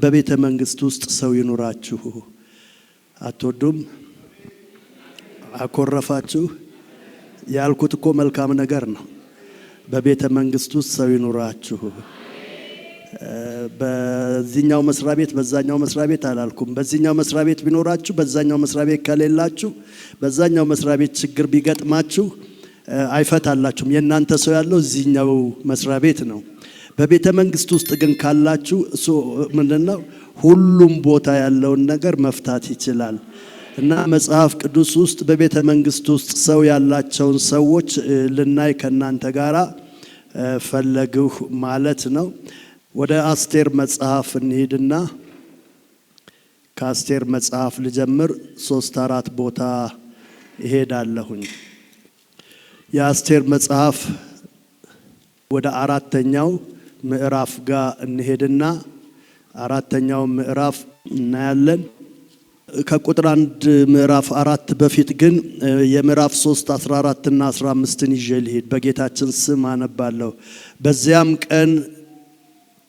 በቤተ መንግስት ውስጥ ሰው ይኑራችሁ። አትወዱም? አኮረፋችሁ? ያልኩት እኮ መልካም ነገር ነው። በቤተ መንግስት ውስጥ ሰው ይኑራችሁ። በዚህኛው መስሪያ ቤት በዛኛው መስሪያ ቤት አላልኩም። በዚህኛው መስሪያ ቤት ቢኖራችሁ በዛኛው መስሪያ ቤት ከሌላችሁ፣ በዛኛው መስሪያ ቤት ችግር ቢገጥማችሁ አይፈታላችሁም። የእናንተ ሰው ያለው እዚህኛው መስሪያ ቤት ነው። በቤተ መንግስት ውስጥ ግን ካላችሁ እሱ ምንድነው ሁሉም ቦታ ያለውን ነገር መፍታት ይችላል። እና መጽሐፍ ቅዱስ ውስጥ በቤተ መንግስት ውስጥ ሰው ያላቸውን ሰዎች ልናይ ከናንተ ጋራ ፈለግሁ ማለት ነው። ወደ አስቴር መጽሐፍ እንሂድና ከአስቴር መጽሐፍ ልጀምር። 3-4 ቦታ እሄዳለሁኝ። የአስቴር መጽሐፍ ወደ 4ኛው ምዕራፍ ጋር እንሄድና 4ኛው ምዕራፍ እናያለን። ከቁጥር 1 ምዕራፍ 4 በፊት ግን የምዕራፍ 3 14 እና 15ን ይዤ ልሂድ። በጌታችን ስም አነባለሁ። በዚያም ቀን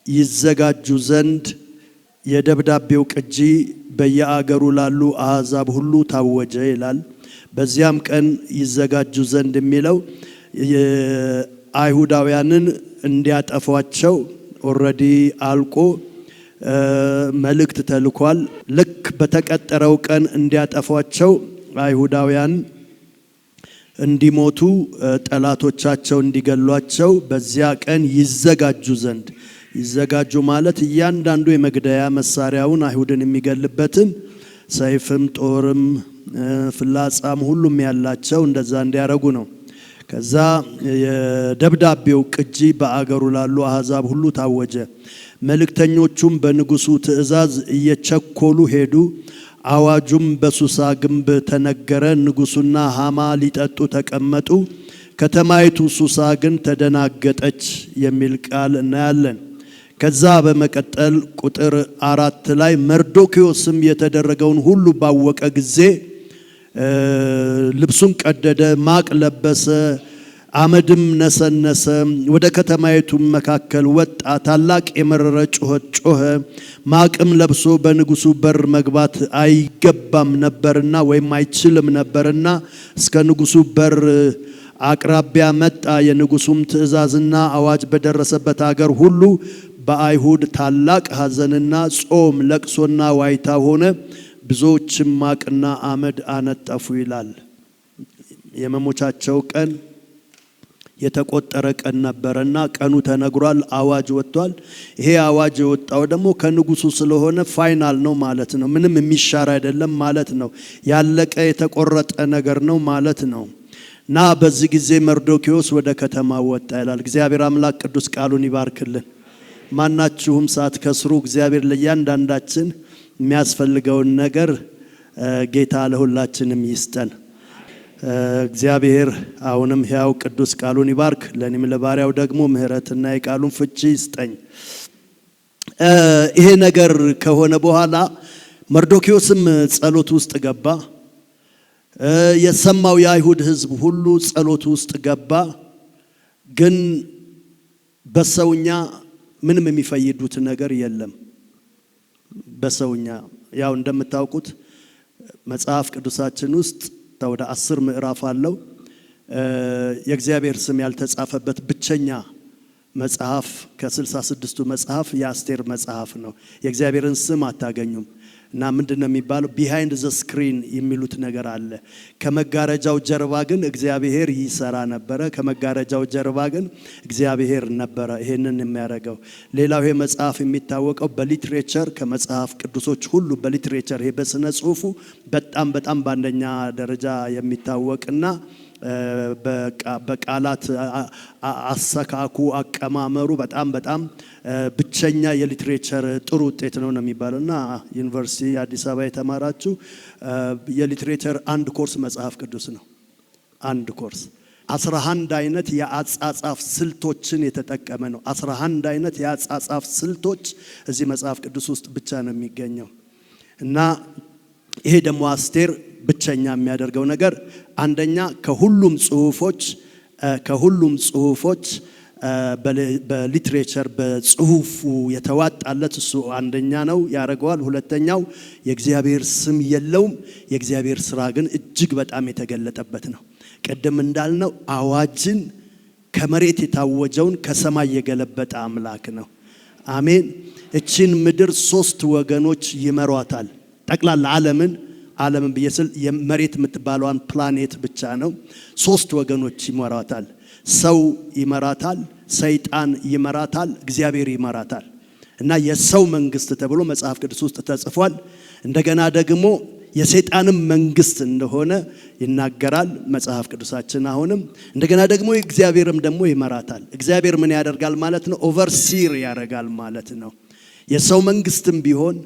ይዘጋጁ ዘንድ የደብዳቤው ቅጂ በየአገሩ ላሉ አሕዛብ ሁሉ ታወጀ ይላል። በዚያም ቀን ይዘጋጁ ዘንድ የሚለው አይሁዳውያንን እንዲያጠፏቸው ኦልሬዲ አልቆ መልእክት ተልኳል። ልክ በተቀጠረው ቀን እንዲያጠፏቸው አይሁዳውያን እንዲሞቱ ጠላቶቻቸው እንዲገሏቸው በዚያ ቀን ይዘጋጁ ዘንድ። ይዘጋጁ ማለት እያንዳንዱ የመግደያ መሳሪያውን አይሁድን የሚገልበትን ሰይፍም ጦርም ፍላጻም ሁሉም ያላቸው እንደዛ እንዲያረጉ ነው። ከዛ የደብዳቤው ቅጂ በአገሩ ላሉ አሕዛብ ሁሉ ታወጀ። መልእክተኞቹም በንጉሱ ትእዛዝ እየቸኮሉ ሄዱ። አዋጁም በሱሳ ግንብ ተነገረ። ንጉሱና ሃማ ሊጠጡ ተቀመጡ። ከተማይቱ ሱሳ ግን ተደናገጠች የሚል ቃል እናያለን። ከዛ በመቀጠል ቁጥር 4 ላይ መርዶክዮስም የተደረገውን ሁሉ ባወቀ ጊዜ ልብሱን ቀደደ፣ ማቅ ለበሰ፣ አመድም ነሰነሰ። ወደ ከተማይቱ መካከል ወጣ፣ ታላቅ የመረረ ጩኸት ጮኸ። ማቅም ለብሶ በንጉሱ በር መግባት አይገባም ነበርና ወይም አይችልም ነበርና እስከ ንጉሱ በር አቅራቢያ መጣ። የንጉሱም ትእዛዝና አዋጅ በደረሰበት አገር ሁሉ በአይሁድ ታላቅ ሐዘንና ጾም፣ ለቅሶና ዋይታ ሆነ። ብዙዎችም ማቅና አመድ አነጠፉ ይላል። የመሞቻቸው ቀን የተቆጠረ ቀን ነበረና ቀኑ ተነግሯል። አዋጅ ወጥቷል። ይሄ አዋጅ የወጣው ደግሞ ከንጉሱ ስለሆነ ፋይናል ነው ማለት ነው። ምንም የሚሻር አይደለም ማለት ነው። ያለቀ የተቆረጠ ነገር ነው ማለት ነው። እና በዚህ ጊዜ መርዶክዮስ ወደ ከተማ ወጣ ይላል። እግዚአብሔር አምላክ ቅዱስ ቃሉን ይባርክልን። ማናችሁም ሳትከስሩ እግዚአብሔር ለእያንዳንዳችን የሚያስፈልገውን ነገር ጌታ ለሁላችንም ይስጠን። እግዚአብሔር አሁንም ሕያው ቅዱስ ቃሉን ይባርክ። ለኔም ለባሪያው ደግሞ ምሕረትና የቃሉን ፍቺ ይስጠኝ። ይሄ ነገር ከሆነ በኋላ መርዶክዮስም ጸሎት ውስጥ ገባ። የሰማው የአይሁድ ሕዝብ ሁሉ ጸሎት ውስጥ ገባ። ግን በሰውኛ ምንም የሚፈይዱት ነገር የለም። በሰውኛ ያው እንደምታውቁት መጽሐፍ ቅዱሳችን ውስጥ ወደ 10 ምዕራፍ አለው። የእግዚአብሔር ስም ያልተጻፈበት ብቸኛ መጽሐፍ ከ66ቱ መጽሐፍ የአስቴር መጽሐፍ ነው። የእግዚአብሔርን ስም አታገኙም። እና ምንድነው የሚባለው ቢሃይንድ ዘ ስክሪን የሚሉት ነገር አለ። ከመጋረጃው ጀርባ ግን እግዚአብሔር ይሰራ ነበረ። ከመጋረጃው ጀርባ ግን እግዚአብሔር ነበረ ይሄንን የሚያደርገው። ሌላው ይሄ መጽሐፍ የሚታወቀው በሊትሬቸር ከመጽሐፍ ቅዱሶች ሁሉ በሊትሬቸር ይሄ በስነ ጽሁፉ በጣም በአንደኛ ደረጃ የሚታወቅና በቃላት አሰካኩ አቀማመሩ በጣም ብቸኛ የሊትሬቸር ጥሩ ውጤት ነው የሚባለውና ዩኒቨርሲቲ አዲስ አበባ የተማራችሁ የሊትሬቸር አንድ ኮርስ መጽሐፍ ቅዱስ ነው። አንድ ኮርስ 11 አይነት የአጻጻፍ ስልቶችን የተጠቀመ ነው። 11 አይነት የአጻጻፍ ስልቶች እዚህ መጽሐፍ ቅዱስ ውስጥ ብቻ ነው የሚገኘው። እና ይሄ ደግሞ አስቴር ብቸኛ የሚያደርገው ነገር አንደኛ ከሁሉም ጽሁፎች በሊትሬቸር በጽሁፉ የተዋጣለት እሱ አንደኛ ነው ያደርገዋል። ሁለተኛው የእግዚአብሔር ስም የለውም፣ የእግዚአብሔር ስራ ግን እጅግ በጣም የተገለጠበት ነው። ቀደም እንዳልነው አዋጅን ከመሬት የታወጀውን ከሰማይ የገለበጠ አምላክ ነው። አሜን። እቺን ምድር 3 ወገኖች ይመሯታል። ጠቅላላ ዓለምን ብየስል የመሬት የምትባለዋን ፕላኔት ብቻ ነው። 3 ወገኖች ይመሯታል። ሰው ይመራታል፣ ሰይጣን ይመራታል፣ እግዚአብሔር ይመራታል። እና የሰው መንግስት ተብሎ መጽሐፍ ቅዱስ ውስጥ ተጽፏል። እንደገና ደግሞ የሰይጣንም መንግስት እንደሆነ ይናገራል መጽሐፍ ቅዱሳችን። አሁንም እንደገና ደግሞ እግዚአብሔርም ደግሞ ይመራታል። እግዚአብሔር ምን ያደርጋል ማለት ነው? ኦቨርሲር ያደርጋል ማለት ነው። የሰው መንግስትም ቢሆን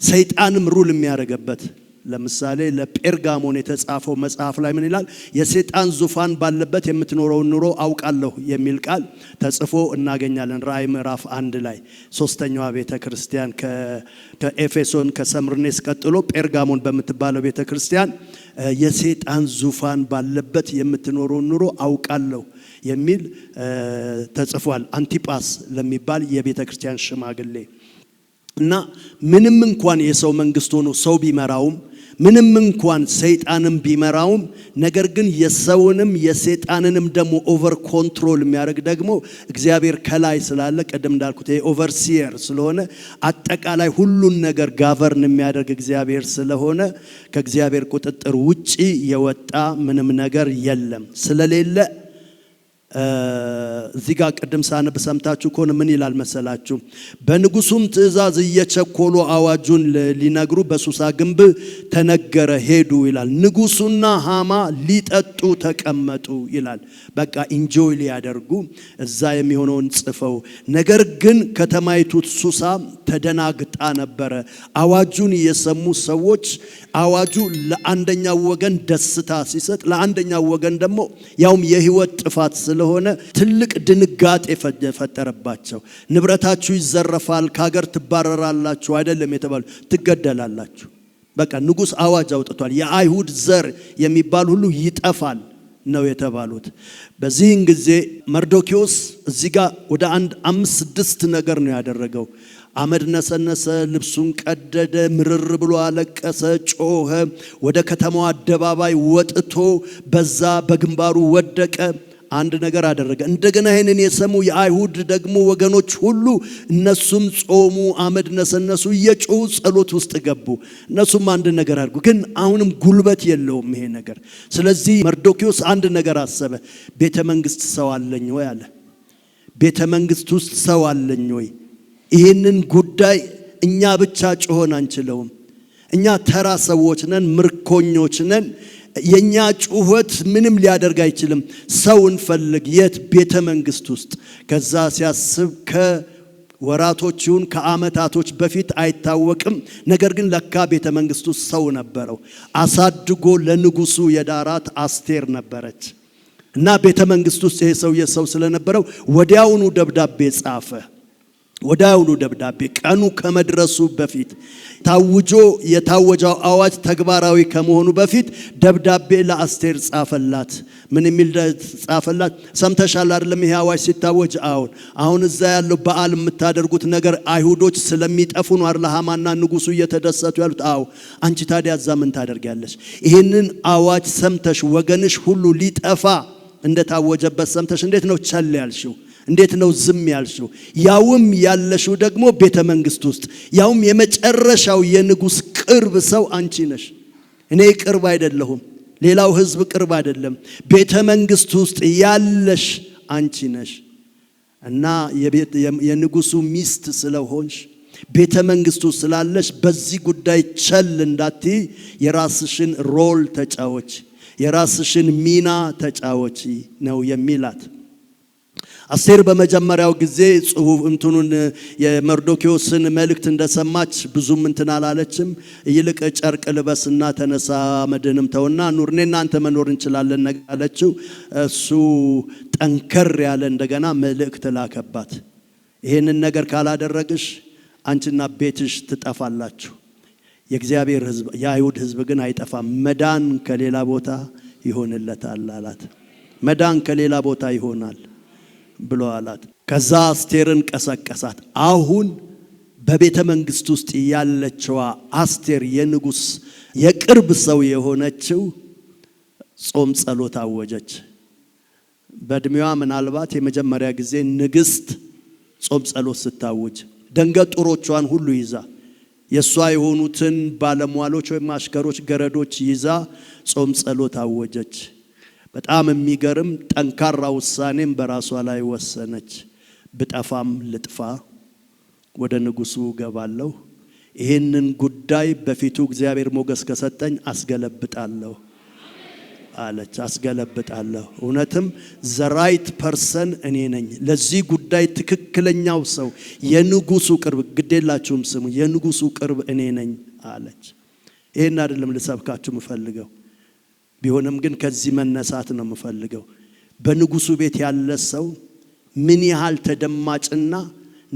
ሰይጣንም ሩል የሚያደርግበት። ለምሳሌ ለጴርጋሞን የተጻፈው መጽሐፍ ላይ ምን ይላል? የሰይጣን ዙፋን ባለበት የምትኖረውን ኑሮ አውቃለሁ የሚል ቃል ተጽፎ እናገኛለን። ራእይ ምዕራፍ 1 ላይ 3ኛዋ ቤተክርስቲያን ከኤፌሶን ከሰምርኔስ ቀጥሎ ጴርጋሞን በምትባለው ቤተክርስቲያን የሰይጣን ዙፋን ባለበት የምትኖረውን ኑሮ አውቃለሁ የሚል ተጽፏል። አንቲጳስ ለሚባል የቤተክርስቲያን ሽማግሌ እና ምንም እንኳን የሰው መንግስት ሆኖ ሰው ቢመራውም ምንም እንኳን ሰይጣንም ቢመራውም ነገር ግን የሰውንም የሰይጣንንም ደግሞ ኦቨር ኮንትሮል የሚያደርግ ደግሞ እግዚአብሔር ከላይ ስላለ ቀደም እንዳልኩት ኦቨርሲየር ስለሆነ አጠቃላይ ሁሉን ነገር ጋቨርን የሚያደርግ እግዚአብሔር ስለሆነ ከእግዚአብሔር ቁጥጥር ውጪ የወጣ ምንም ነገር የለም። ስለሌለ እዚህ ጋር ቀደም ሳነብ ሰምታችሁ ከሆነ ምን ይላል መሰላችሁ? በንጉሱም ትእዛዝ እየቸኮሉ አዋጁን ሊነግሩ በሱሳ ግንብ ተነገረ ሄዱ ይላል። ንጉሱና ሃማ ሊጠጡ ተቀመጡ ይላል። በቃ ኢንጆይ ሊያደርጉ እዛ የሚሆነውን ጽፈው፣ ነገር ግን ከተማይቱ ሱሳ ተደናግጣ ነበረ። አዋጁን የሰሙ ሰዎች አዋጁ ለአንደኛው ወገን ደስታ ሲሰጥ፣ ለአንደኛው ወገን ደግሞ ያውም የህይወት ጥፋት ስለሆነ ትልቅ ድንጋጤ ፈጠረባቸው። ንብረታችሁ ይዘረፋል፣ ከሀገር ትባረራላችሁ አይደለም የተባሉ ትገደላላችሁ። በቃ ንጉስ አዋጅ አውጥቷል። የአይሁድ ዘር የሚባል ሁሉ ይጠፋል ነው የተባሉት። በዚህን ጊዜ መርዶኪዎስ እዚህ ጋር ወደ 5-6 ነገር ነው ያደረገው። አመድ ነሰነሰ፣ ልብሱን ቀደደ፣ ምርር ብሎ አለቀሰ፣ ጮኸ። ወደ ከተማው አደባባይ ወጥቶ በዛ በግንባሩ ወደቀ። አንድ ነገር አደረገ። እንደገና ይሄንን የሰሙ የአይሁድ ደግሞ ወገኖች ሁሉ እነሱም ጾሙ፣ አመድ ነሰነሱ፣ እየጮሁ ጸሎት ውስጥ ገቡ። እነሱም አንድ ነገር አድርጉ። ግን አሁንም ጉልበት የለውም ይሄ ነገር። ስለዚህ መርዶኪዎስ አንድ ነገር አሰበ። ቤተ መንግስት ሰው አለኝ ወይ አለ። ቤተ መንግስት ውስጥ ሰው አለኝ ወይ? ይሄንን ጉዳይ እኛ ብቻ ጮሆን አንችለውም። እኛ ተራ ሰዎች ነን፣ ምርኮኞች ነን። የኛ ጩኸት ምንም ሊያደርግ አይችልም። ሰው እንፈልግ። የት? ቤተ መንግስት ውስጥ። ከዛ ሲያስብ ከወራቶች ይሁን ከአመታቶች በፊት አይታወቅም። ነገር ግን ለካ ቤተ መንግስት ውስጥ ሰው ነበረው። አሳድጎ ለንጉሱ የዳራት አስቴር ነበረች። እና ቤተ መንግስት ውስጥ ይሄ ሰውዬ ሰው ስለነበረው ወዲያውኑ ደብዳቤ ጻፈ። ወዲያውኑ ደብዳቤ ቀኑ ከመድረሱ በፊት ታውጆ የታወጀው አዋጅ ተግባራዊ ከመሆኑ በፊት ደብዳቤ ለአስቴር ጻፈላት። ምን የሚል ጻፈላት? ሰምተሻል አይደለም ይሄ አዋጅ ሲታወጅ? አሁን እዛ ያለው በዓል የምታደርጉት ነገር አይሁዶች ስለሚጠፉ ነው አይደል? ሃማና ንጉሱ እየተደሰቱ ያሉት። አንቺ ታዲያ እዛ ምን ታደርጊያለሽ? ይሄንን አዋጅ ሰምተሽ ወገንሽ ሁሉ ሊጠፋ እንደታወጀበት ሰምተሽ እንዴት ነው ቸል ያልሽው? እንዴት ነው ዝም ያልሽው? ያውም ያለሽው ደግሞ ቤተ መንግስት ውስጥ፣ ያውም የመጨረሻው የንጉስ ቅርብ ሰው አንቺ ነሽ። እኔ ቅርብ አይደለሁም፣ ሌላው ህዝብ ቅርብ አይደለም። ቤተ መንግስት ውስጥ ያለሽ አንቺ ነሽ። እና የንጉሱ ሚስት ስለሆንሽ ቤተ መንግስቱ ስላለሽ በዚህ ጉዳይ ቸል እንዳትይ፣ የራስሽን ሮል ተጫወች፣ የራስሽን ሚና ተጫወች ነው የሚላት። አስቴር በመጀመሪያው ጊዜ ጽሁፍ እንትኑን የመርዶኪዎስን መልእክት እንደሰማች ብዙም እንትን አላለችም። ይልቅ ጨርቅ ልበስና ተነሳ፣ መድንም ተውና ኑር፣ እኔና አንተ መኖር እንችላለን አለችው። እሱ ጠንከር ያለ እንደገና መልእክት ላከባት። ይሄንን ነገር ካላደረግሽ አንቺና ቤትሽ ትጠፋላችሁ። የእግዚአብሔር ህዝብ የአይሁድ ህዝብ ግን አይጠፋም፣ መዳን ከሌላ ቦታ ይሆንለታል አላት። መዳን ከሌላ ቦታ ይሆናል። ብሎ አላት። ከዛ አስቴርን ቀሰቀሳት። አሁን በቤተ መንግስት ውስጥ ያለችዋ አስቴር የንጉስ የቅርብ ሰው የሆነችው ጾም ጸሎት አወጀች። በእድሜዋ ምናልባት የመጀመሪያ ጊዜ ንግስት ጾም ጸሎት ስታወጅ ደንገጡሮቿን ሁሉ ይዛ የሷ የሆኑትን ባለሟሎች ወይም አሽከሮች ገረዶች ይዛ ጾም ጸሎት አወጀች። በጣም የሚገርም ጠንካራ ውሳኔም በራሷ ላይ ወሰነች። ብጠፋም ልጥፋ፣ ወደ ንጉሱ ገባለሁ፣ ይሄንን ጉዳይ በፊቱ እግዚአብሔር ሞገስ ከሰጠኝ አስገለብጣለሁ አለች። አስገለብጣለሁ። እውነትም ዘራይት ፐርሰን እኔ ነኝ፣ ለዚህ ጉዳይ ትክክለኛው ሰው፣ የንጉሱ ቅርብ፣ ግዴላችሁም ስሙ፣ የንጉሱ ቅርብ እኔ ነኝ አለች። ይሄን አይደለም ልሰብካችሁ የምፈልገው፣ ቢሆንም ግን ከዚህ መነሳት ነው የምፈልገው። በንጉሱ ቤት ያለ ሰው ምን ያህል ተደማጭና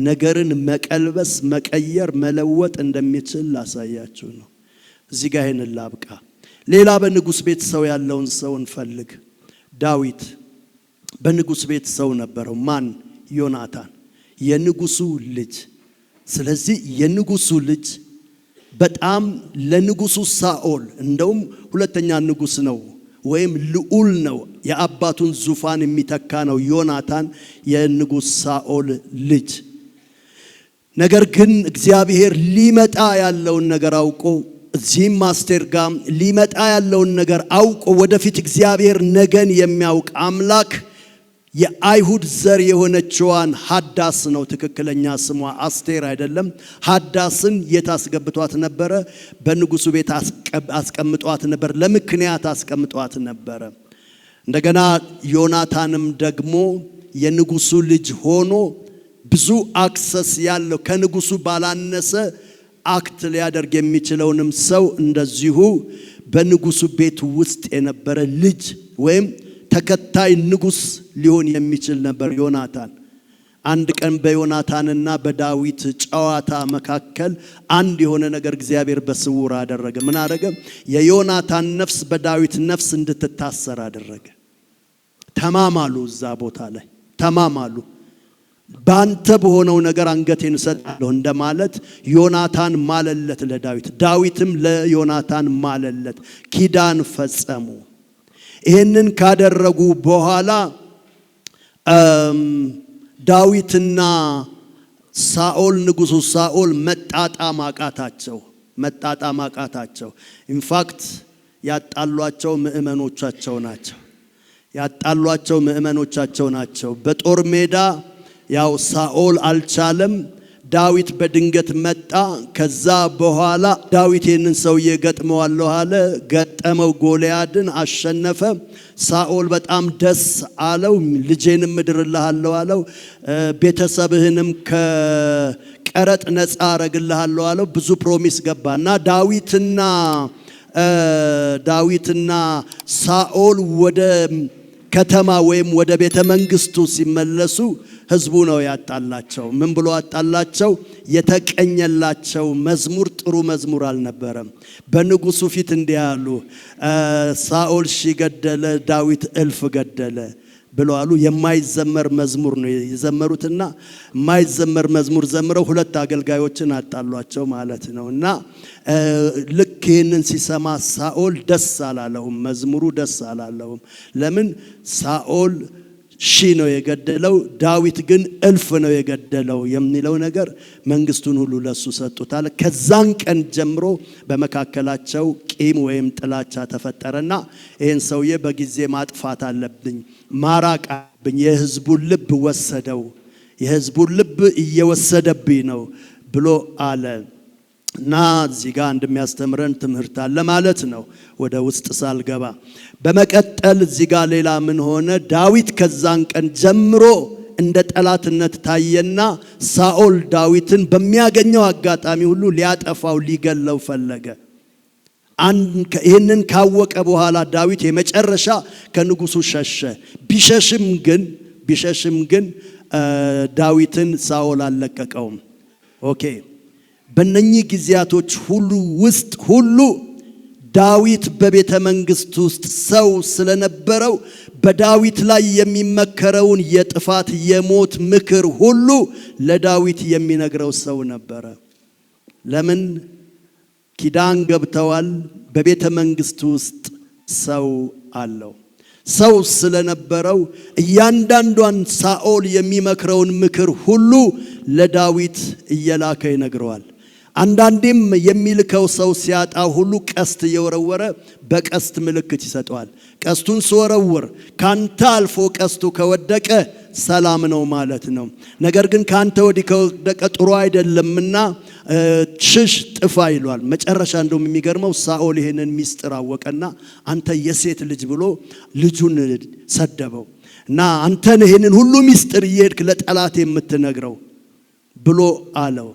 ነገርን መቀልበስ፣ መቀየር፣ መለወጥ እንደሚችል ላሳያችሁ ነው። እዚህ ጋር ይሄን ላብቃ። ሌላ በንጉስ ቤት ሰው ያለውን ሰው እንፈልግ። ዳዊት በንጉስ ቤት ሰው ነበረው። ማን? ዮናታን፣ የንጉሱ ልጅ። ስለዚህ የንጉሱ ልጅ በጣም ለንጉሱ ሳኦል እንደውም ሁለተኛ ንጉስ ነው ወይም ልዑል ነው፣ የአባቱን ዙፋን የሚተካ ነው ዮናታን የንጉስ ሳኦል ልጅ። ነገር ግን እግዚአብሔር ሊመጣ ያለውን ነገር አውቆ እዚህም አስቴር ጋር ሊመጣ ያለውን ነገር አውቆ ወደፊት እግዚአብሔር ነገን የሚያውቅ አምላክ የአይሁድ ዘር የሆነችዋን ሐዳስ ነው ትክክለኛ ስሟ፣ አስቴር አይደለም። ሐዳስን የታስገብቷት ነበረ፣ በንጉሱ ቤት አስቀምጧት ነበር፣ ለምክንያት አስቀምጧት ነበረ። እንደገና ዮናታንም ደግሞ የንጉሱ ልጅ ሆኖ ብዙ አክሰስ ያለው ከንጉሱ ባላነሰ አክት ሊያደርግ የሚችለውንም ሰው እንደዚሁ በንጉሱ ቤት ውስጥ የነበረ ልጅ ወይም ተከታይ ንጉስ ሊሆን የሚችል ነበር ዮናታን። አንድ ቀን በዮናታንና በዳዊት ጨዋታ መካከል አንድ የሆነ ነገር እግዚአብሔር በስውር አደረገ። ምን አደረገ? የዮናታን ነፍስ በዳዊት ነፍስ እንድትታሰር አደረገ። ተማማሉ፣ እዛ ቦታ ላይ ተማማሉ። ባንተ በሆነው ነገር አንገቴን እሰጣለሁ እንደማለት ዮናታን ማለለት ለዳዊት፣ ዳዊትም ለዮናታን ማለለት። ኪዳን ፈጸሙ። ይህንን ካደረጉ በኋላ ዳዊትና ሳኦል ንጉሱ ሳኦል መጣጣም አቃታቸው። ኢንፋክት ያጣሏቸው ምእመኖቻቸው ናቸው። በጦር ሜዳ ያው ሳኦል አልቻለም። ዳዊት በድንገት መጣ። ከዛ በኋላ ዳዊት ይህንን ሰውዬ ገጥመዋለሁ አለ። ገጠመው፣ ጎልያድን አሸነፈ። ሳኦል በጣም ደስ አለው። ልጄንም እድርልሃለሁ አለው። ቤተሰብህንም ከቀረጥ ነፃ አረግልሃለሁ አለው። ብዙ ፕሮሚስ ገባና ዳዊትና ሳኦል ወደ ከተማ ወይም ወደ ቤተ መንግስቱ ሲመለሱ ህዝቡ ነው ያጣላቸው። ምን ብሎ አጣላቸው? የተቀኘላቸው መዝሙር ጥሩ መዝሙር አልነበረም። በንጉሱ ፊት እንዲህ ያሉ፣ ሳኦል ሺህ ገደለ፣ ዳዊት እልፍ ገደለ ብሎ አሉ። የማይዘመር መዝሙር ነው የዘመሩትና የማይዘመር መዝሙር ዘምረው ሁለት አገልጋዮችን አጣሏቸው ማለት ነው። እና ልክ ይህንን ሲሰማ ሳኦል ደስ አላለውም፣ መዝሙሩ ደስ አላለውም። ለምን? ሳኦል ሺህ ነው የገደለው፣ ዳዊት ግን እልፍ ነው የገደለው የሚለው ነገር መንግስቱን ሁሉ ለሱ ሰጡታል። ከዛን ቀን ጀምሮ በመካከላቸው ቂም ወይም ጥላቻ ተፈጠረና ይህን ሰውዬ በጊዜ ማጥፋት አለብኝ፣ ማራቅ አለብኝ፣ የህዝቡን ልብ ወሰደው፣ የህዝቡን ልብ እየወሰደብኝ ነው ብሎ አለ። እና እዚህ ጋር እንደሚያስተምረን ትምህርት አለ ማለት ነው፣ ወደ ውስጥ ሳልገባ። በመቀጠል እዚህ ጋር ሌላ ምን ሆነ? ዳዊት ከዛን ቀን ጀምሮ እንደ ጠላትነት ታየና ሳኦል ዳዊትን በሚያገኘው አጋጣሚ ሁሉ ሊያጠፋው ሊገለው ፈለገ። ይህንን ካወቀ በኋላ ዳዊት የመጨረሻ ከንጉሱ ሸሸ። ቢሸሽም ግን ዳዊትን ሳኦል አልለቀቀውም። ኦኬ። በእነኚህ ጊዜያቶች ሁሉ ውስጥ ዳዊት በቤተ መንግስት ውስጥ ሰው ስለነበረው በዳዊት ላይ የሚመከረውን የጥፋት የሞት ምክር ሁሉ ለዳዊት የሚነግረው ሰው ነበረ። ለምን? ኪዳን ገብተዋል። በቤተ መንግስት ውስጥ ሰው አለው። ሰው ስለነበረው እያንዳንዷን ሳኦል የሚመክረውን ምክር ሁሉ ለዳዊት እየላከ ይነግረዋል። አንዳንዴም የሚልከው ሰው ሲያጣ ሁሉ ቀስት እየወረወረ በቀስት ምልክት ይሰጠዋል። ቀስቱን ሲወረውር ካንተ አልፎ ቀስቱ ከወደቀ ሰላም ነው ማለት ነው። ነገር ግን ካንተ ወዲህ ከወደቀ ጥሩ አይደለምና ሽሽ፣ ጥፋ ይሏል። መጨረሻ እንደውም የሚገርመው ሳኦል ይሄንን ሚስጥር አወቀና አንተ የሴት ልጅ ብሎ ልጁን ሰደበው እና አንተን ይሄንን ሁሉ ሚስጥር እየሄድክ ለጠላት የምትነግረው ብሎ አለው።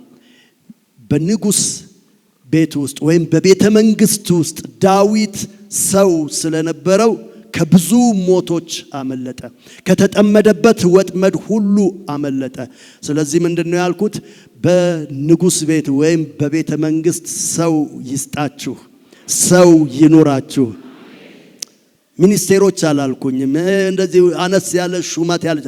በንጉስ ቤት ውስጥ ወይም በቤተ መንግስት ውስጥ ዳዊት ሰው ስለነበረው ከብዙ ሞቶች አመለጠ። ከተጠመደበት ወጥመድ ሁሉ አመለጠ። ስለዚህ ምንድነው ያልኩት? በንጉስ ቤት ወይም በቤተ መንግስት ሰው ይስጣችሁ፣ ሰው ይኑራችሁ። ሚኒስቴሮች አላልኩኝም፣ እንደዚህ አነስ ያለ ሹመት ያለ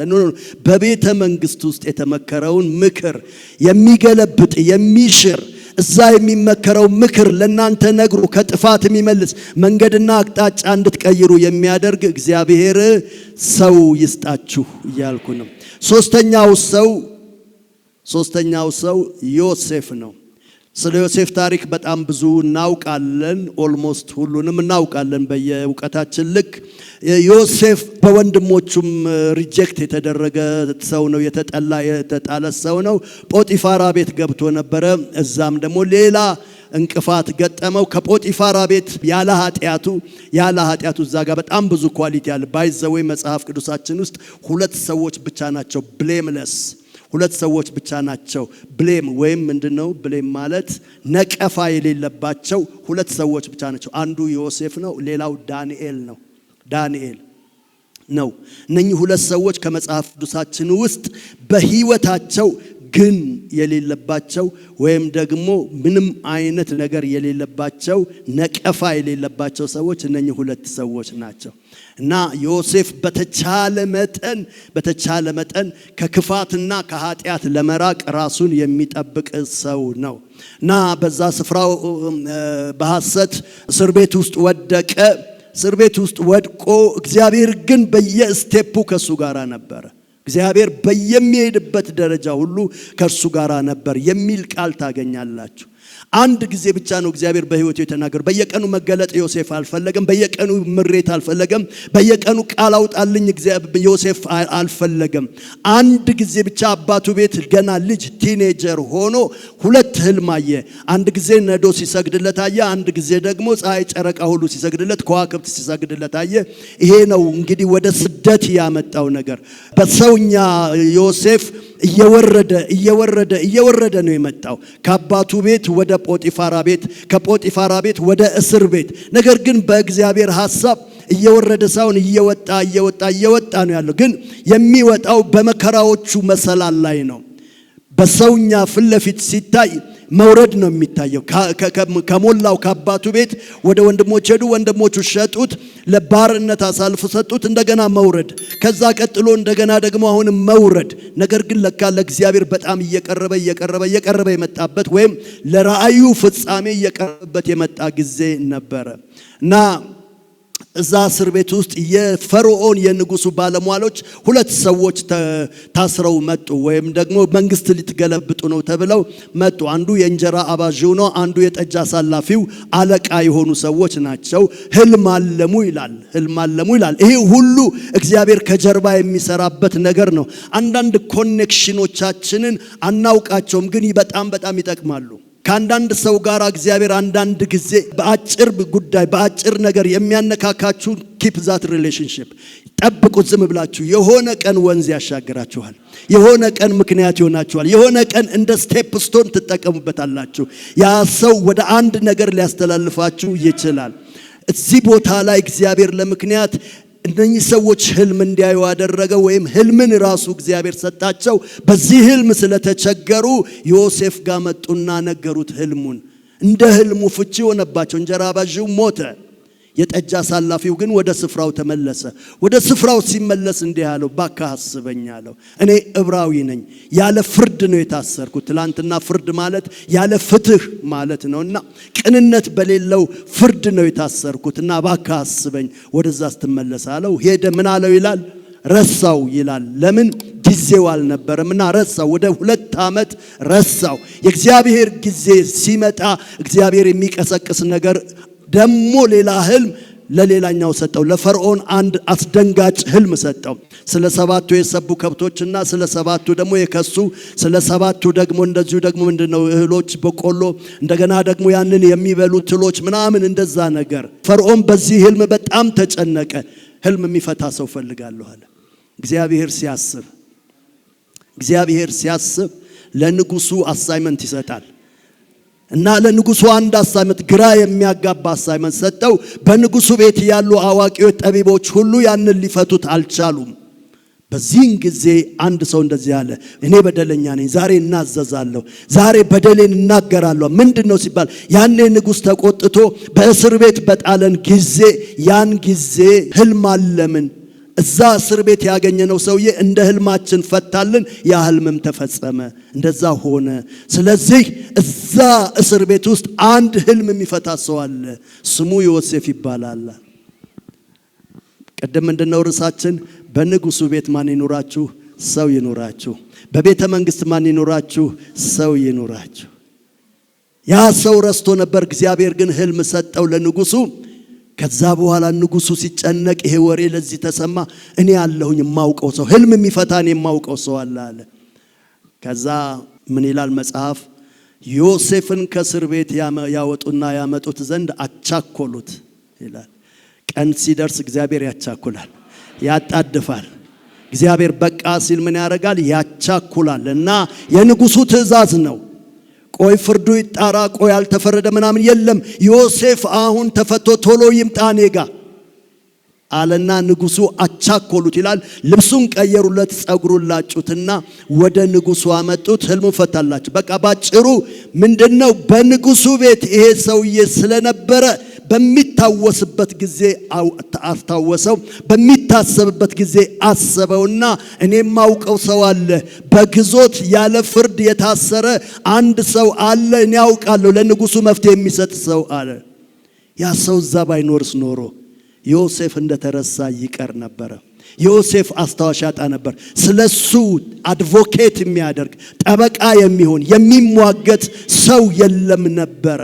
በቤተ መንግስት ውስጥ የተመከረውን ምክር የሚገለብጥ የሚሽር እዛ የሚመከረው ምክር ለናንተ ነግሮ ከጥፋት የሚመልስ መንገድና አቅጣጫ እንድትቀይሩ የሚያደርግ እግዚአብሔር ሰው ይስጣችሁ እያልኩ ነው። ሶስተኛው ሰው ዮሴፍ ነው። ስለ ዮሴፍ ታሪክ በጣም ብዙ እናውቃለን። ኦልሞስት ሁሉንም እናውቃለን በየእውቀታችን ልክ። ዮሴፍ በወንድሞቹም ሪጀክት የተደረገ ሰው ነው። የተጣለ ሰው ነው። ጶጢፋራ ቤት ገብቶ ነበረ። እዛም ደግሞ ሌላ እንቅፋት ገጠመው። ከጶጢፋራ ቤት ያለ ኃጢያቱ እዛ ጋር በጣም ብዙ ኳሊቲ አለ። ባይዘወይ መጽሐፍ ቅዱሳችን ውስጥ ሁለት ሰዎች ብቻ ናቸው ብሌምለስ። ሁለት ሰዎች ብቻ ናቸው ብሌም ወይም ምንድነው ብሌም ማለት ነቀፋ የሌለባቸው ሁለት ሰዎች ብቻ ናቸው። አንዱ ዮሴፍ ነው፣ ሌላው ዳንኤል ነው። እነኚህ ሁለት ሰዎች ከመጽሐፍ ቅዱሳችን ውስጥ በህይወታቸው ግን የሌለባቸው ወይም ደግሞ ምንም አይነት ነገር የሌለባቸው ነቀፋ የሌለባቸው ሰዎች እነኚህ ሁለት ሰዎች ናቸው። እና ዮሴፍ በተቻለ መጠን ከክፋትና ከኃጢአት ለመራቅ ራሱን የሚጠብቅ ሰው ነው። እና በዛ ስፍራው በሐሰት እስር ቤት ውስጥ ወደቀ። እስር ቤት ውስጥ ወድቆ እግዚአብሔር ግን በየስቴፑ ከሱ ጋር ነበረ። እግዚአብሔር በየሚሄድበት ደረጃ ሁሉ ከእርሱ ጋር ነበር የሚል ቃል ታገኛላችሁ። አንድ ጊዜ ብቻ ነው እግዚአብሔር በህይወቱ የተናገረው። በየቀኑ መገለጥ ዮሴፍ አልፈለገም። በየቀኑ ምሬት አልፈለገም። በየቀኑ ቃል አውጣልኝ ዮሴፍ አልፈለገም። አንድ ጊዜ ብቻ አባቱ ቤት ገና ልጅ ቲኔጀር ሆኖ ሁለት ህልም አየ። አንድ ጊዜ ነዶ ሲሰግድለት አየ። አንድ ጊዜ ደግሞ ፀሐይ፣ ጨረቃ ሁሉ ሲሰግድለት፣ ከዋክብት ሲሰግድለት አየ። ይሄ ነው እንግዲህ ወደ ስደት ያመጣው ነገር። በሰውኛ ዮሴፍ እየወረደ ነው የመጣው። ከአባቱ ቤት ወደ ጶጢፋራ ቤት፣ ከጶጢፋራ ቤት ወደ እስር ቤት። ነገር ግን በእግዚአብሔር ሐሳብ እየወረደ ሳይሆን እየወጣ ነው ያለው። ግን የሚወጣው በመከራዎቹ መሰላል ላይ ነው። በሰውኛ ፊት ለፊት ሲታይ መውረድ ነው የሚታየው። ከሞላው ከአባቱ ቤት ወደ ወንድሞች ሄዱ። ወንድሞቹ ሸጡት፣ ለባርነት አሳልፎ ሰጡት። እንደገና መውረድ፣ ከዛ ቀጥሎ እንደገና ደግሞ አሁንም መውረድ። ነገር ግን ለካ ለእግዚአብሔር በጣም እየቀረበ የመጣበት ወይም ለራእዩ ፍጻሜ እየቀረበበት የመጣ ጊዜ ነበረ እና እዛ እስር ቤት ውስጥ የፈርዖን የንጉሱ ባለሟሎች ሁለት ሰዎች ታስረው መጡ። ወይም ደግሞ መንግስት ሊትገለብጡ ነው ተብለው መጡ። አንዱ የእንጀራ አባዢው ነው፣ አንዱ የጠጅ አሳላፊው አለቃ የሆኑ ሰዎች ናቸው። ህልም አለሙ ይላል። ይሄ ሁሉ እግዚአብሔር ከጀርባ የሚሰራበት ነገር ነው። አንዳንድ ኮኔክሽኖቻችንን አናውቃቸውም፣ ግን በጣም ይጠቅማሉ። ከአንዳንድ ሰው ጋር እግዚአብሔር አንዳንድ ጊዜ በአጭር ጉዳይ በአጭር ነገር የሚያነካካችሁ ኪፕ ዛት ሪሌሽንሺፕ ጠብቁት። ዝም ብላችሁ የሆነ ቀን ወንዝ ያሻግራችኋል። የሆነ ቀን ምክንያት ይሆናችኋል። የሆነ ቀን እንደ ስቴፕ ስቶን ትጠቀሙበታላችሁ። ያ ሰው ወደ አንድ ነገር ሊያስተላልፋችሁ ይችላል። እዚህ ቦታ ላይ እግዚአብሔር ለምክንያት እነኚህ ሰዎች ህልም እንዲያዩ አደረገ። ወይም ህልምን ራሱ እግዚአብሔር ሰጣቸው። በዚህ ህልም ስለተቸገሩ ዮሴፍ ጋር መጡና ነገሩት ህልሙን። እንደ ህልሙ ፍቺ ሆነባቸው። እንጀራ አባዢው ሞተ፣ የጠጅ አሳላፊው ግን ወደ ስፍራው ተመለሰ። ወደ ስፍራው ሲመለስ እንዲህ አለው፣ እባክህ አስበኝ አለው። እኔ ዕብራዊ ነኝ፣ ያለ ፍርድ ነው የታሰርኩት። ትላንትና ፍርድ ማለት ያለ ፍትህ ማለት ነውና ቅንነት በሌለው ፍርድ ነው የታሰርኩትና እባክህ አስበኝ፣ ወደዛ ስትመለስ አለው። ሄደ። ምን አለው ይላል? ረሳው ይላል። ለምን? ጊዜው አልነበረምና ረሳው። ወደ 2 ዓመት ረሳው። የእግዚአብሔር ጊዜ ሲመጣ እግዚአብሔር የሚቀሰቅስ ነገር ደግሞ ሌላ ህልም ለሌላኛው ሰጠው። ለፈርዖን አንድ አስደንጋጭ ህልም ሰጠው። ስለ 7 የሰቡ ከብቶችና ስለ 7 ደግሞ የከሱ፣ ስለ 7 ደግሞ እንደዚሁ ደግሞ ምንድነው እህሎች፣ በቆሎ፣ እንደገና ደግሞ ያንን የሚበሉ ትሎች ምናምን እንደዛ ነገር። ፈርዖን በዚህ ህልም በጣም ተጨነቀ። ህልም የሚፈታ ሰው ፈልጋለሁ አለ። እግዚአብሔር ሲያስብ ለንጉሱ አሳይመንት ይሰጣል። እና ለንጉሱ አንድ አሳይመንት፣ ግራ የሚያጋባ አሳይመንት ሰጠው። በንጉሱ ቤት ያሉ አዋቂዎች፣ ጠቢቦች ሁሉ ያንን ሊፈቱት አልቻሉም። በዚህን ጊዜ አንድ ሰው እንደዚህ አለ፣ እኔ በደለኛ ነኝ፣ ዛሬ እናዘዛለሁ፣ ዛሬ በደሌን እናገራለሁ። ምንድነው ሲባል ያኔ ንጉስ ተቆጥቶ በእስር ቤት በጣለን ጊዜ ያን ጊዜ ህልም አለምን። እዛ እስር ቤት ያገኘነው ሰውዬ እንደ ህልማችን ፈታልን፣ ያ ህልምም ተፈጸመ። እንደዛ ሆነ። ስለዚህ እዛ እስር ቤት ውስጥ አንድ ህልም የሚፈታ ሰው አለ፣ ስሙ ዮሴፍ ይባላል። ቀደም እንደነው ርዕሳችን በንጉሱ ቤት ማን ይኖራችሁ? ሰው ይኖራችሁ። በቤተ መንግስት ማን ይኖራችሁ? ሰው ይኖራችሁ። ያ ሰው ረስቶ ነበር። እግዚአብሔር ግን ህልም ሰጠው ለንጉሱ። ከዛ በኋላ ንጉሱ ሲጨነቅ ይሄ ወሬ ለዚህ ተሰማ። እኔ ያለሁኝ የማውቀው ሰው፣ ህልም የሚፈታን የማውቀው ሰው አለ። ከዛ ምን ይላል መጽሐፍ? ዮሴፍን ከእስር ቤት ያወጡና ያመጡት ዘንድ አቻኮሉት ይላል። ቀን ሲደርስ እግዚአብሔር ያቻኩላል፣ ያጣድፋል። እግዚአብሔር በቃ ሲል ምን ያደርጋል? ያቻኩላል። እና የንጉሱ ትእዛዝ ነው። ቆይ ፍርዱ ይጣራ፣ ቆይ ያልተፈረደ ምናምን የለም። ዮሴፍ አሁን ተፈቶ ቶሎ ይምጣ እኔ ጋ አለና ንጉሱ አቻኮሉት ይላል። ልብሱን ቀየሩለት፣ ጸጉሩን ላጩትና ወደ ንጉሱ አመጡት። ህልሙ ፈታላችሁ። በቃ ባጭሩ ምንድነው? በንጉሱ ቤት ይሄ ሰውዬ ስለነበረ በሚታወስበት ጊዜ አስታወሰው፣ በሚታሰብበት ጊዜ አሰበውና እኔም ማውቀው ሰው አለ፣ በግዞት ያለ ፍርድ የታሰረ አንድ ሰው አለ፣ እኔ ያውቃለሁ፣ ለንጉሱ መፍትሄ የሚሰጥ ሰው አለ። ያ ሰው እዛ ባይኖርስ ኖሮ ዮሴፍ እንደተረሳ ይቀር ነበር። ዮሴፍ አስታዋሽ ያጣ ነበር። ስለሱ አድቮኬት የሚያደርግ ጠበቃ የሚሆን የሚሟገት ሰው የለም ነበረ።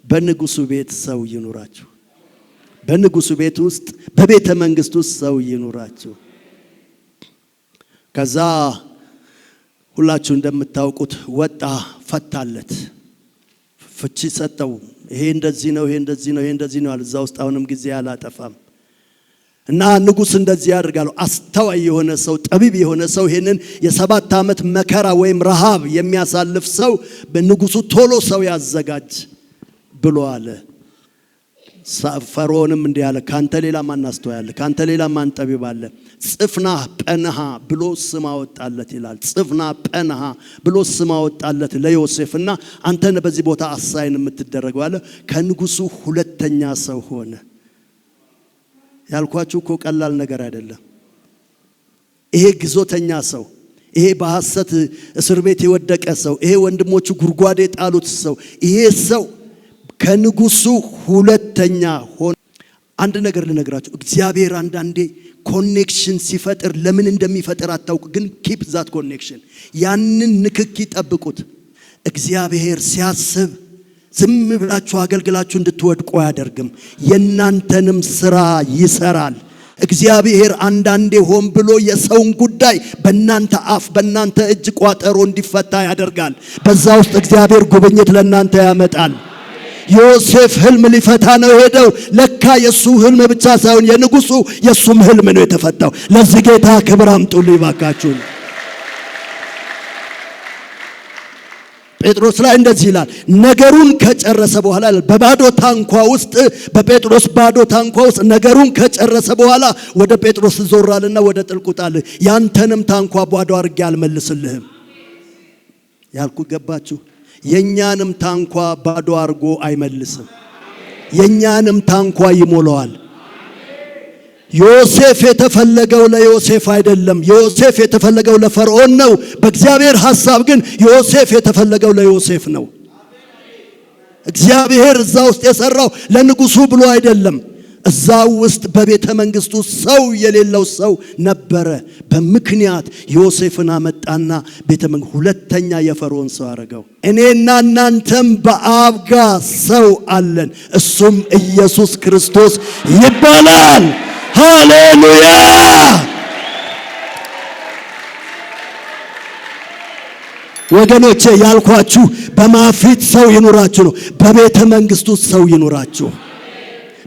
በንጉሱ ቤት ሰው ይኑራችሁ። በንጉሱ ቤት ውስጥ በቤተ መንግስት ውስጥ ሰው ይኑራችሁ። ከዛ ሁላችሁ እንደምታውቁት ወጣ፣ ፈታለት፣ ፍቺ ሰጠው። ይሄ እንደዚህ ነው፣ ይሄ እንደዚህ ነው፣ ይሄ እንደዚህ ነው። እዛ ውስጥ አሁንም ጊዜ አላጠፋም። እና ንጉስ እንደዚህ ያደርጋል። አስተዋይ የሆነ ሰው፣ ጠቢብ የሆነ ሰው፣ ይሄንን የ7 ዓመት መከራ ወይም ረሃብ የሚያሳልፍ ሰው በንጉሱ ቶሎ ሰው ያዘጋጅ ብሎ አለ። ፈርዖንም እንዲህ አለ፣ ካንተ ሌላ ማን አስተዋይ አለ? ካንተ ሌላ ማን ጠቢብ አለ? ጽፍናህ ጰነሃ ብሎ ስም አወጣለት ይላል። ጽፍናህ ጰነሃ ብሎ ስም አወጣለት ለዮሴፍና አንተን በዚህ ቦታ አሳይን የምትደረገው አለ። ከንጉሱ 2ኛ ሰው ሆነ። ያልኳችሁ እኮ ቀላል ነገር አይደለም። ይሄ ግዞተኛ ሰው፣ ይሄ በሐሰት እስር ቤት የወደቀ ሰው፣ ይሄ ወንድሞቹ ጉድጓድ የጣሉት ሰው፣ ይሄ ሰው ከንጉሱ 2ኛ ሆነ። አንድ ነገር ልነግራችሁ፣ እግዚአብሔር አንዳንዴ ኮኔክሽን ሲፈጥር ለምን እንደሚፈጥር አታውቁ፣ ግን ኪፕ ዛት ኮኔክሽን፣ ያንን ንክኪ ጠብቁት። እግዚአብሔር ሲያስብ ዝም ብላችሁ አገልግላችሁ እንድትወድቁ አያደርግም። የናንተንም ስራ ይሰራል። እግዚአብሔር አንዳንዴ ሆን ብሎ የሰውን ጉዳይ በእናንተ አፍ በእናንተ እጅ ቋጠሮ እንዲፈታ ያደርጋል። በዛ ውስጥ እግዚአብሔር ጉብኝት ለእናንተ ያመጣል። ዮሴፍ ህልም ሊፈታ ነው ሄደው። ለካ የሱ ህልም ብቻ ሳይሆን የንጉሱ የሱም ህልም ነው የተፈታው። ለዚህ ጌታ ክብር አምጡልኝ ባካችሁ። ጴጥሮስ ላይ እንደዚህ ይላል፣ ነገሩን ከጨረሰ በኋላ በባዶ ታንኳ ውስጥ በጴጥሮስ ባዶ ታንኳ ውስጥ ነገሩን ከጨረሰ በኋላ ወደ ጴጥሮስ ዞራልና ወደ ጥልቁ ጣል፣ ያንተንም ታንኳ ባዶ አድርጌ አልመልስልህም ያልኩ ገባችሁ? የኛንም ታንኳ ባዶ አርጎ አይመልስም። የኛንም ታንኳ ይሞላዋል። ዮሴፍ የተፈለገው ለዮሴፍ አይደለም። ዮሴፍ የተፈለገው ለፈርዖን ነው። በእግዚአብሔር ሐሳብ ግን ዮሴፍ የተፈለገው ለዮሴፍ ነው። እግዚአብሔር እዛ ውስጥ የሰራው ለንጉሱ ብሎ አይደለም። እዛው ውስጥ በቤተ መንግስቱ ሰው የሌለው ሰው ነበረ። በምክንያት ዮሴፍን አመጣና ቤተ መንግስት ሁለተኛ የፈርዖን ሰው አረገው። እኔና እናንተም በአብ ጋር ሰው አለን፣ እሱም ኢየሱስ ክርስቶስ ይባላል። ሃሌሉያ! ወገኖቼ ያልኳችሁ በማፊት ሰው ይኑራችሁ ነው። በቤተ መንግስቱ ሰው ይኑራችሁ።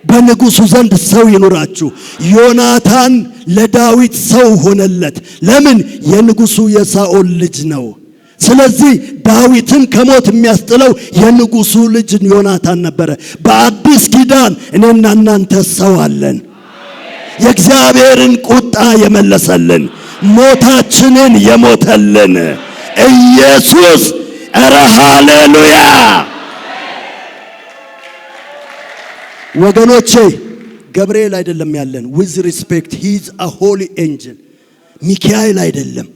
በንጉሱ ዘንድ ሰው ይኑራችሁ። ዮናታን ለዳዊት ሰው ሆነለት። ለምን? የንጉሱ የሳኦል ልጅ ነው። ስለዚህ ዳዊትን ከሞት የሚያስጥለው የንጉሱ ልጅ ዮናታን ነበረ። በአዲስ ኪዳን እኔና እናንተ ሰው አለን። የእግዚአብሔርን ቁጣ የመለሰልን፣ ሞታችንን የሞተልን ኢየሱስ። ኧረ ሃሌሉያ! ወገኖቼ ገብርኤል አይደለም ያለን። with respect he is a holy angel። ሚካኤል አይደለም።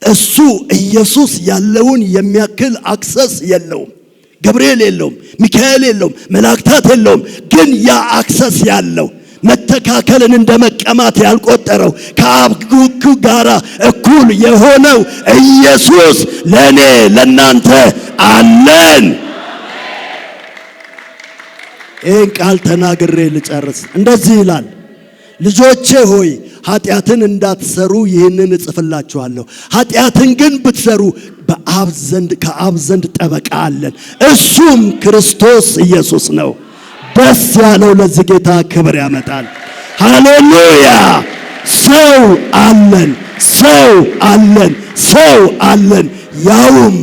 እሱ ኢየሱስ ያለውን የሚያክል አክሰስ የለውም። ገብርኤል የለውም፣ ሚካኤል የለውም፣ መላእክታት የለውም። ግን ያ አክሰስ ያለው መተካከልን እንደመቀማት ያልቆጠረው ከአብ ጋራ እኩል የሆነው ኢየሱስ ለኔ ለናንተ አለን። ይህን ቃል ተናግሬ ልጨርስ። እንደዚህ ይላል፣ ልጆቼ ሆይ ኃጢአትን እንዳትሰሩ ይህንን እጽፍላችኋለሁ። ኃጢአትን ግን ብትሰሩ ከአብ ዘንድ ጠበቃ አለን፣ እሱም ክርስቶስ ኢየሱስ ነው። ደስ ያለው ለዚህ ጌታ ክብር ያመጣል። ሃሌሉያ! ሰው አለን፣ ሰው አለን፣ ሰው አለን። ያውም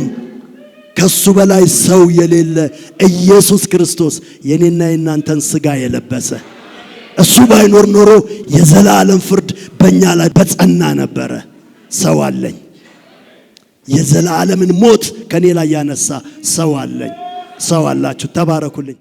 ከሱ በላይ ሰው የሌለ ኢየሱስ ክርስቶስ የኔና የናንተን ሥጋ የለበሰ። እሱ ባይኖር ኖሮ የዘላለም ፍርድ በእኛ ላይ በጸና ነበረ። ሰው አለኝ። የዘላለምን ሞት ከኔ ላይ ያነሳ ሰው አለኝ። ሰው አላችሁ። ተባረኩልኝ።